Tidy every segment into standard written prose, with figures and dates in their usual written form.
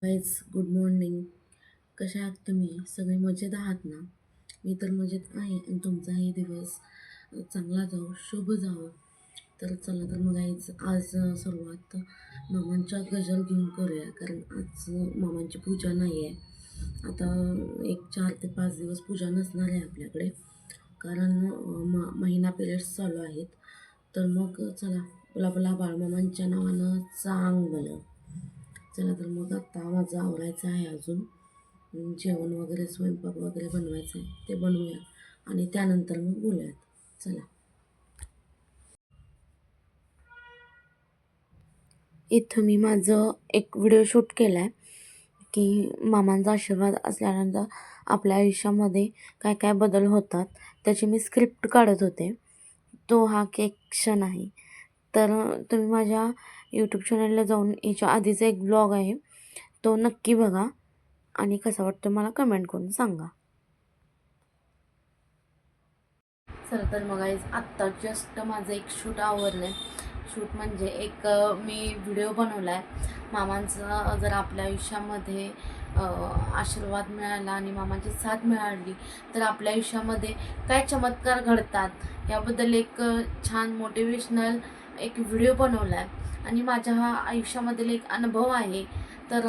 Guys good morning. कशा आहात तुम्ही? सगळे मजेत आहात ना? मी तर मजेत आहे आणि तुमचाही दिवस चांगला जावो, शुभ जावो. तर चला तर मग आज सुरुवात मामांच्या गजल घेऊन करूया, कारण आज मामांची पूजा नाही आहे. आता एक 4 ते 5 दिवस पूजा नसणार आहे आपल्याकडे, कारण महिना पिरियड्स चालू आहेत. तर मग चला, भला बाळमामांच्या नावानं चांग भलं. चला तर मग आता माझं आवरायचं आहे अजून. जेवण वगैरे स्वयंपाक वगैरे बनवायचं आहे, ते बनवूया आणि त्यानंतर मग बोलूयात. चला. इथं मी माझं एक व्हिडिओ शूट केला आहे की मामांचा आशीर्वाद असल्यानंतर आपल्या आयुष्यामध्ये काय काय बदल होतात त्याची मी स्क्रिप्ट काढत होते. तो हा एक क्षण आहे. तर तुम्ही माझ्या यूट्यूब चॅनलला जाऊन याच्या आधीचा एक ब्लॉग आहे, तो नक्की बघा आणि कसा वाटतं मला कमेंट करून सांगा. चला तर मग आत्ता जस्ट माझं एक शूट आवरलं आहे. शूट म्हणजे एक मी व्हिडिओ बनवला आहे. मामांचा जर आपल्या आयुष्यामध्ये आशीर्वाद मिळाला आणि मामांची साथ मिळाली तर आपल्या आयुष्यामध्ये काय चमत्कार घडतात याबद्दल एक छान मोटिवेशनल एक व्हिडिओ बनवला आहे आणि माझ्या आयुष्यामधील एक अनुभव आहे. तर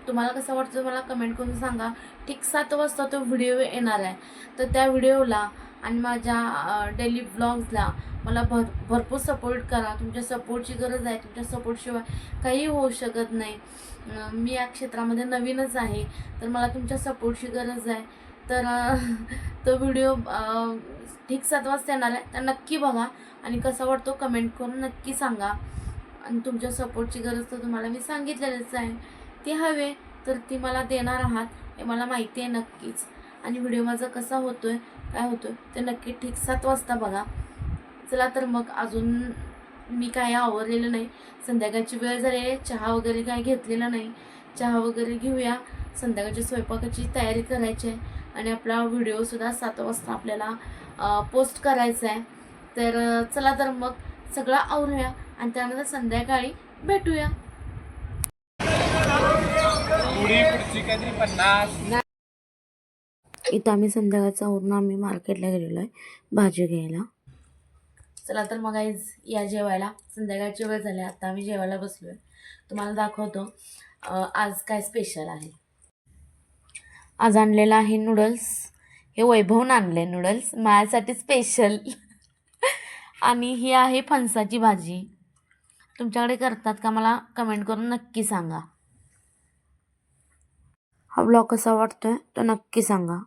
तुम्हाला कसं वाटतं मला कमेंट करून सांगा. ठीक 7 वाजता तो व्हिडिओ येणार आहे. तर त्या व्हिडिओला आणि माझ्या डेली व्लॉग्सला मला भरपूर सपोर्ट करा. तुमच्या सपोर्टची गरज आहे. तुमच्या सपोर्टशिवाय काही होऊ शकत नाही. मी या क्षेत्रामध्ये नवीनच आहे, तर मला तुमच्या सपोर्टची गरज आहे. तर तो व्हिडिओ ठीक 7 वाजता येणार आहे, तर नक्की बघा आणि कसा वाटतो कमेंट करून नक्की सांगा. आणि तुमच्या सपोर्टची गरज तर तुम्हाला मी सांगितलेलंच आहे. ती हवे तर ती मला देणार आहात हे मला माहिती आहे नक्कीच. आणि व्हिडिओ माझा कसा होतोय, काय होतोय ते नक्की ठीक 7 वाजता बघा. चला तर मग अजून मी काय आवरलेलं नाही. संध्याकाळची वेळ झाली आहे. चहा वगैरे काय घेतलेला नाही. चहा वगैरे घेऊया. संध्याकाळची स्वयंपाकाची तयारी करायची आहे आणि आपला व्हिडिओसुद्धा 7 वाजता आपल्याला पोस्ट करायचा आहे. तर चला तर मग सगळं आवरूया आणि त्यानंतर संध्याकाळी भेटूया. इथं आम्ही संध्याकाळचा आवरून आम्ही मार्केटला गेलेलो आहे भाजी घ्यायला. चला तर मग या जेवायला. संध्याकाळची वेळ झाली, आता आम्ही जेवायला बसलो आहे. तुम्हाला दाखवतो आज काय स्पेशल आहे. आज आणलेला आहे नूडल्स. हे वैभवनं आणले नूडल्स माझ्यासाठी स्पेशल. आणि ही आहे फणसाची भाजी. तुमच्याकडे करतात का मला कमेंट करून नक्की सांगा. हा ब्लॉग कसा वाटतोय तो नक्की सांगा.